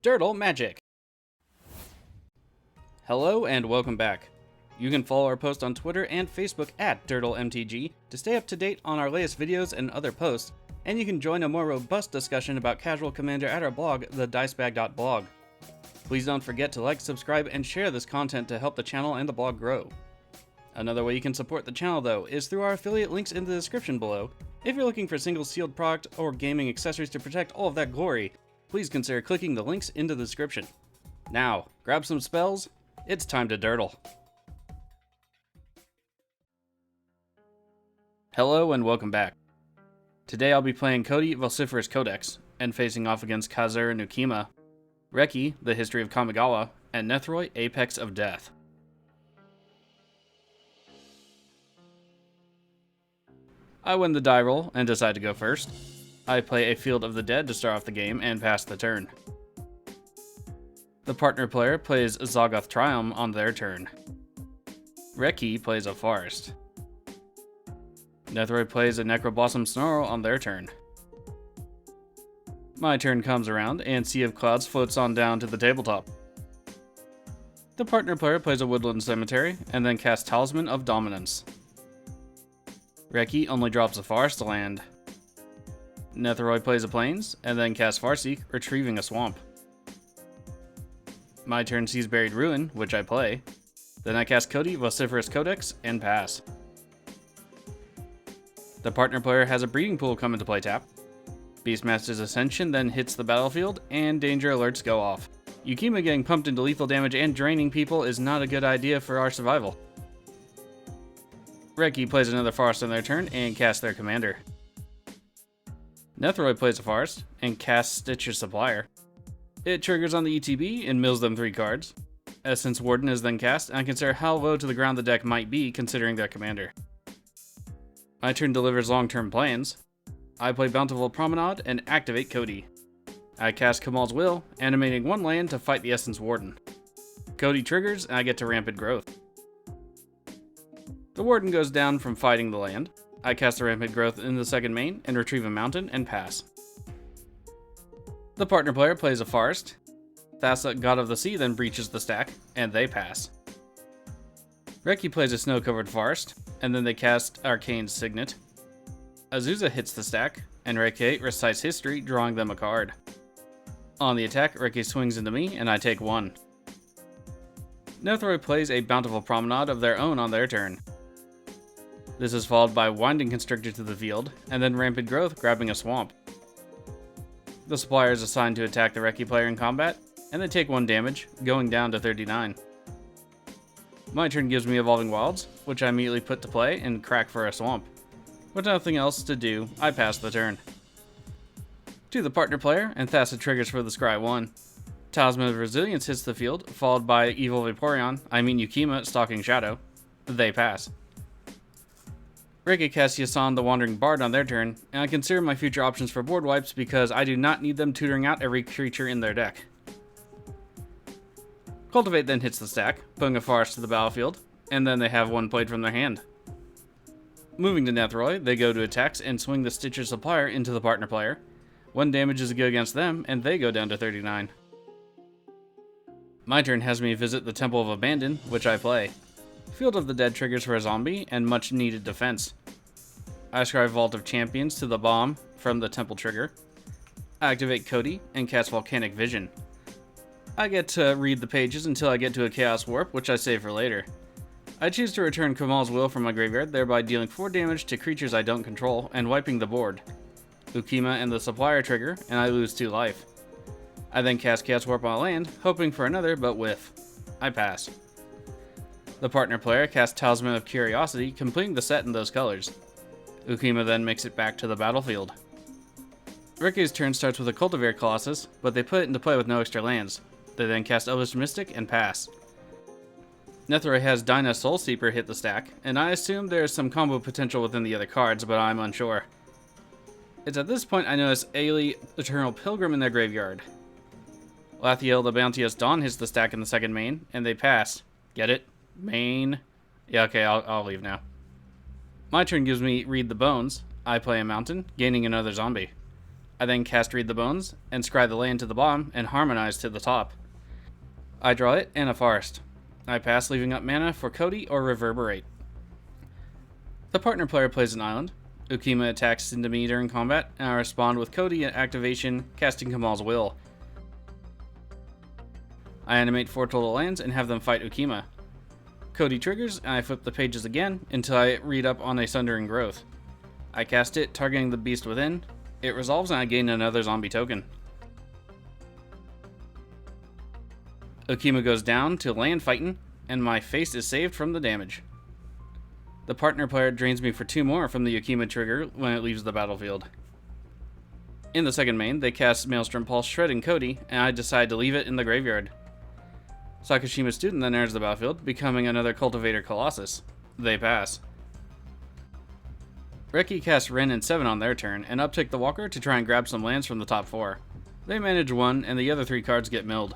Dirtle Magic! Hello and welcome back. You can follow our post on Twitter and Facebook at DirtleMTG to stay up to date on our latest videos and other posts, and you can join a more robust discussion about Casual Commander at our blog, TheDiceBag.blog. Please don't forget to like, subscribe, and share this content to help the channel and the blog grow. Another way you can support the channel, though, is through our affiliate links in the description below. If you're looking for single sealed product or gaming accessories to protect all of that glory, please consider clicking the links in the description. Now, grab some spells, it's time to dirtle. Hello and welcome back. Today I'll be playing Codie, Vociferous Codex, and facing off against Cazur and Ukkima, Reki, the History of Kamigawa, and Nethroi, Apex of Death. I win the die roll and decide to go first. I play a Field of the Dead to start off the game and pass the turn. The partner player plays Zoggoth Triumph on their turn. Reki plays a Forest. Nethroi plays a Necroblossom Snarl on their turn. My turn comes around and Sea of Clouds floats on down to the tabletop. The partner player plays a Woodland Cemetery and then casts Talisman of Dominance. Reki only drops a forest land. Nethroi plays a Plains, and then casts Farseek, retrieving a swamp. My turn sees Buried Ruin, which I play. Then I cast Codie, Vociferous Codex, and pass. The partner player has a Breeding Pool come into play tap. Beastmaster's Ascension then hits the battlefield, and danger alerts go off. Ukkima getting pumped into lethal damage and draining people is not a good idea for our survival. Reki plays another Forest on their turn and casts their commander. Nethroi plays a Forest and casts Stitcher's Supplier. It triggers on the ETB and mills them 3 cards. Essence Warden is then cast, and I consider how low to the ground the deck might be considering their commander. My turn delivers long-term plans. I play Bountiful Promenade and activate Codie. I cast Kamal's Will, animating 1 land to fight the Essence Warden. Codie triggers, and I get to Rampant Growth. The Warden goes down from fighting the land. I cast a Rampant Growth in the second main and retrieve a mountain and pass. The partner player plays a Forest. Sascha, God of the Sea, then breaches the stack, and they pass. Reki plays a Snow-Covered Forest, and then they cast Arcane's Signet. Azusa hits the stack, and Reki recites history, drawing them a card. On the attack, Reki swings into me, and I take 1. Nethroi plays a Bountiful Promenade of their own on their turn. This is followed by Winding Constrictor to the field, and then Rampant Growth grabbing a swamp. The Supplier is assigned to attack the Reki player in combat, and they take 1 damage, going down to 39. My turn gives me Evolving Wilds, which I immediately put to play and crack for a swamp. With nothing else to do, I pass the turn. To the partner player, and Thassa triggers for the Scry 1. Talisman of Resilience hits the field, followed by Evil Vaporeon, Ukkima, Stalking Shadow. They pass. Reki casts Yasan the Wandering Bard on their turn, and I consider my future options for board wipes because I do not need them tutoring out every creature in their deck. Cultivate then hits the stack, putting a Forest to the battlefield, and then they have 1 played from their hand. Moving to Nethroi, they go to attacks and swing the Stitcher's Supplier into the partner player. 1 damage is a go against them, and they go down to 39. My turn has me visit the Temple of Abandon, which I play. Field of the Dead triggers for a zombie, and much needed defense. I scry Vault of Champions to the bomb from the Temple trigger. I activate Codie, and cast Volcanic Vision. I get to read the pages until I get to a Chaos Warp, which I save for later. I choose to return Kamal's Will from my graveyard, thereby dealing 4 damage to creatures I don't control, and wiping the board. Ukkima and the Supplier trigger, and I lose 2 life. I then cast Chaos Warp on a land, hoping for another, but whiff. I pass. The partner player casts Talisman of Curiosity, completing the set in those colors. Ukkima then makes it back to the battlefield. Reki's turn starts with a Cultivator Colossus, but they put it into play with no extra lands. They then cast Elvish Mystic and pass. Nethroi has Dyna Soulseeper hit the stack, and I assume there is some combo potential within the other cards, but I'm unsure. It's at this point I notice Ailey, Eternal Pilgrim in their graveyard. Lathiel the Bounteous Dawn hits the stack in the second main, and they pass. Get it? Main? Yeah, okay, I'll leave now. My turn gives me Read the Bones. I play a mountain, gaining another zombie. I then cast Read the Bones, and scry the land to the bottom, and Harmonize to the top. I draw it and a Forest. I pass, leaving up mana for Codie or Reverberate. The partner player plays an island. Ukkima attacks into me during combat, and I respond with Codie activation, casting Kamal's Will. I animate 4 total lands and have them fight Ukkima. Codie triggers, and I flip the pages again until I read up on a Sundering Growth. I cast it, targeting the beast within. It resolves, and I gain another zombie token. Ukkima goes down to land fighting, and my face is saved from the damage. The partner player drains me for 2 more from the Ukkima trigger when it leaves the battlefield. In the second main, they cast Maelstrom Pulse, shredding Codie, and I decide to leave it in the graveyard. Sakashima's student then enters the battlefield, becoming another Cultivator Colossus. They pass. Reki casts Ren and 7 on their turn, and uptick the Walker to try and grab some lands from the top 4. They manage 1, and the other 3 cards get milled.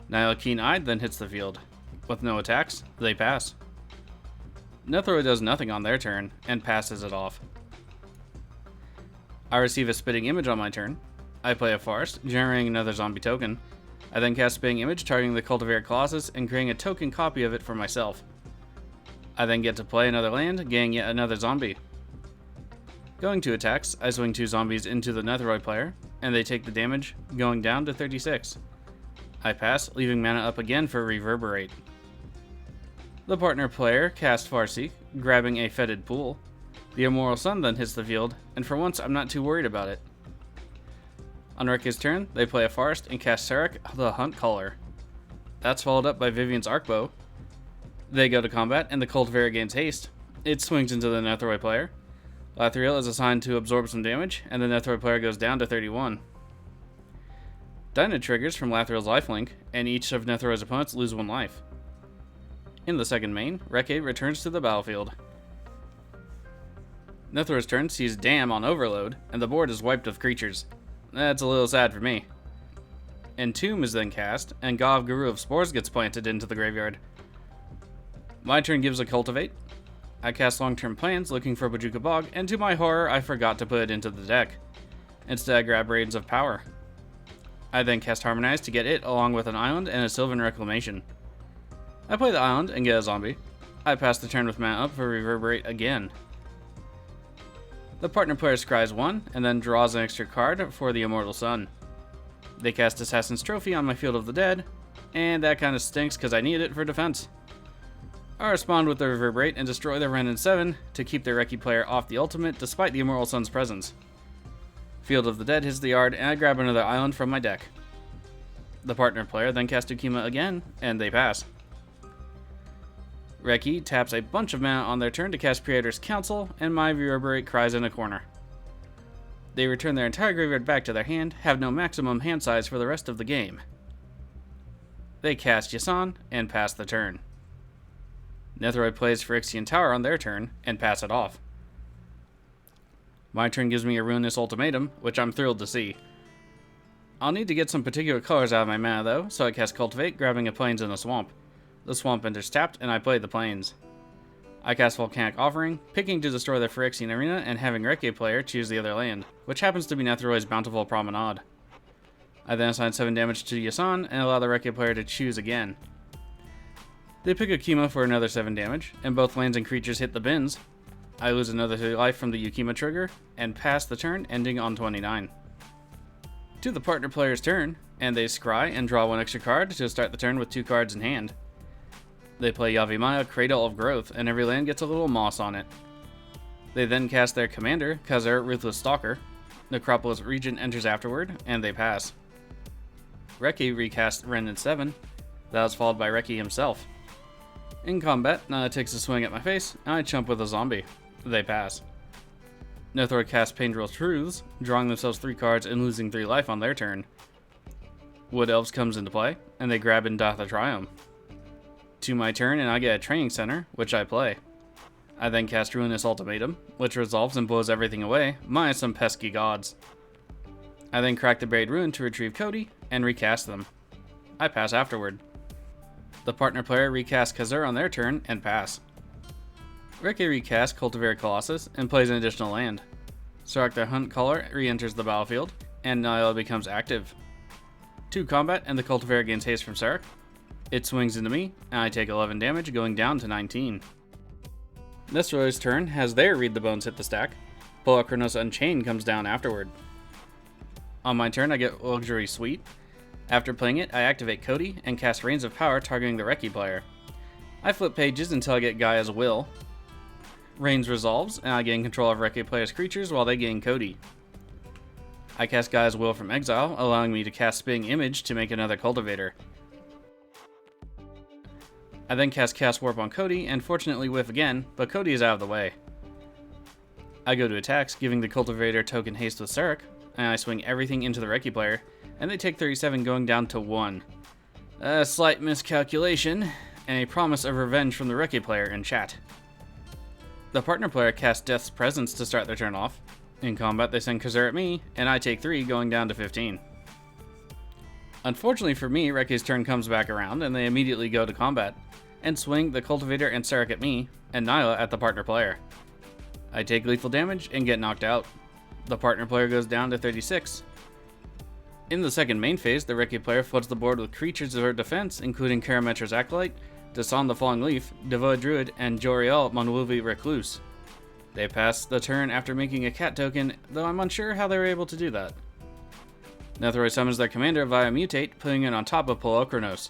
Nihil Keen-Eyed then hits the field. With no attacks, they pass. Nethroi does nothing on their turn, and passes it off. I receive a Spitting Image on my turn. I play a Forest, generating another zombie token. I then cast Spitting Image, targeting the Cultivator Colossus, and creating a token copy of it for myself. I then get to play another land, gaining yet another zombie. Going to attacks, I swing 2 zombies into the Nethroi player, and they take the damage, going down to 36. I pass, leaving mana up again for Reverberate. The partner player casts Farseek, grabbing a Fetid Pool. The Immoral Sun then hits the field, and for once I'm not too worried about it. On Reki's turn, they play a Forest and cast Sarek, the Hunt Caller. That's followed up by Vivian's Arcbow. They go to combat, and the Cultivator gains haste. It swings into the Nethroi player. Lathril is assigned to absorb some damage, and the Nethroi player goes down to 31. Dyna triggers from Lathril's lifelink, and each of Nethroi's opponents lose 1 life. In the second main, Reki returns to the battlefield. Nethroi's turn sees Dam on Overload, and the board is wiped of creatures. That's a little sad for me. Entomb is then cast, and Gav Guru of Spores gets planted into the graveyard. My turn gives a Cultivate. I cast Long-Term Plans looking for Bojuka Bog, and to my horror, I forgot to put it into the deck. Instead, I grab Radiance of Power. I then cast Harmonize to get it along with an island and a Sylvan Reclamation. I play the island and get a zombie. I pass the turn with mana up for Reverberate again. The partner player scries 1 and then draws an extra card for the Immortal Sun. They cast Assassin's Trophy on my Field of the Dead, and that kinda stinks because I need it for defense. I respond with the Reverberate and destroy the Ren and 7 to keep the Reki player off the ultimate despite the Immortal Sun's presence. Field of the Dead hits the yard, and I grab another island from my deck. The partner player then casts Ukkima again, and they pass. Reki taps a bunch of mana on their turn to cast Creator's Council, and my Reverberate cries in a corner. They return their entire graveyard back to their hand, have no maximum hand size for the rest of the game. They cast Yasan, and pass the turn. Nethroi plays Phyrexian Tower on their turn, and pass it off. My turn gives me a Ruinous Ultimatum, which I'm thrilled to see. I'll need to get some particular colors out of my mana though, so I cast Cultivate, grabbing a Plains and a Swamp. The Swamp enters tapped, and I play the Plains. I cast Volcanic Offering, picking to destroy the Phyrexian Arena and having Reki player choose the other land, which happens to be Nethroi's Bountiful Promenade. I then assign 7 damage to Yasan and allow the Reki player to choose again. They pick Ukkima for another 7 damage, and both lands and creatures hit the bins. I lose another 3 life from the Ukkima trigger, and pass the turn, ending on 29. To the partner player's turn, and they scry and draw 1 extra card to start the turn with 2 cards in hand. They play Yavimaya, Cradle of Growth, and every land gets a little moss on it. They then cast their commander, Cazur, Ruthless Stalker. Necropolis Regent enters afterward, and they pass. Reki recast Ren and 7. That was followed by Reki himself. In combat, Nana takes a swing at my face, and I chump with a zombie. They pass. Nethroi casts Paindrill Truths, drawing themselves 3 cards and losing 3 life on their turn. Wood Elves comes into play, and they grab Indatha Triumph. To my turn, and I get a Training Center, which I play. I then cast Ruinous Ultimatum, which resolves and blows everything away, minus some pesky gods. I then crack the Buried Ruin to retrieve Codie, and recast them. I pass afterward. The partner player recasts Cazur on their turn, and pass. Reki recasts Cultivator Colossus, and plays an additional land. Sarek the Hunt Caller re-enters the battlefield, and Nyla becomes active. 2 combat, and the Cultivator gains haste from Sarek. It swings into me, and I take 11 damage, going down to 19. Nethroi's turn has their Read the Bones hit the stack. Polakranos Unchained comes down afterward. On my turn, I get Luxury Suite. After playing it, I activate Codie and cast Reigns of Power targeting the Reki player. I flip pages until I get Gaia's Will. Reigns resolves, and I gain control of Reki player's creatures while they gain Codie. I cast Gaia's Will from exile, allowing me to cast Spitting Image to make another Cultivator. I then cast Warp on Codie, and fortunately whiff again, but Codie is out of the way. I go to attacks, giving the Cultivator token haste with Sarek, and I swing everything into the Reki player, and they take 37 going down to 1. A slight miscalculation, and a promise of revenge from the Reki player in chat. The partner player casts Death's Presence to start their turn off. In combat, they send Cazur at me, and I take 3 going down to 15. Unfortunately for me, Reki's turn comes back around, and they immediately go to combat, and swing the Cultivator and Sarek at me, and Nyla at the partner player. I take lethal damage and get knocked out. The partner player goes down to 36. In the second main phase, the Reki player floods the board with creatures of her defense, including Karametra's Acolyte, Dasan the Falling Leaf, Devoid Druid, and Joriel Monwilvi Recluse. They pass the turn after making a cat token, though I'm unsure how they were able to do that. Nethroi summons their commander via Mutate, putting it on top of Polakranos.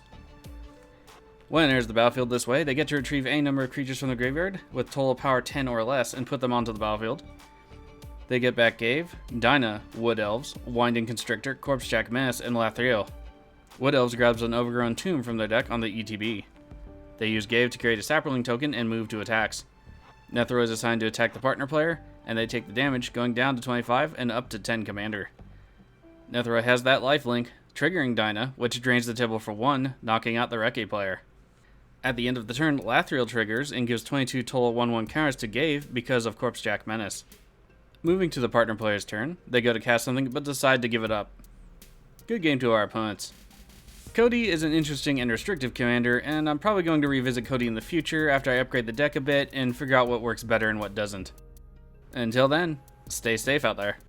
When it enters the battlefield this way, they get to retrieve any number of creatures from the graveyard, with total power 10 or less, and put them onto the battlefield. They get back Gave, Dinah, Wood Elves, Winding Constrictor, Corpsejack Menace, and Lathril. Wood Elves grabs an Overgrown Tomb from their deck on the ETB. They use Gave to create a Sapperling token and move to attacks. Nethroi is assigned to attack the partner player, and they take the damage, going down to 25 and up to 10 commander. Nethroi has that lifelink, triggering Dinah, which drains the table for 1, knocking out the Reki player. At the end of the turn, Lathril triggers and gives 22 total 1/1 counters to Gave because of Corpsejack Menace. Moving to the partner player's turn, they go to cast something but decide to give it up. Good game to our opponents. Codie is an interesting and restrictive commander, and I'm probably going to revisit Codie in the future after I upgrade the deck a bit and figure out what works better and what doesn't. Until then, stay safe out there.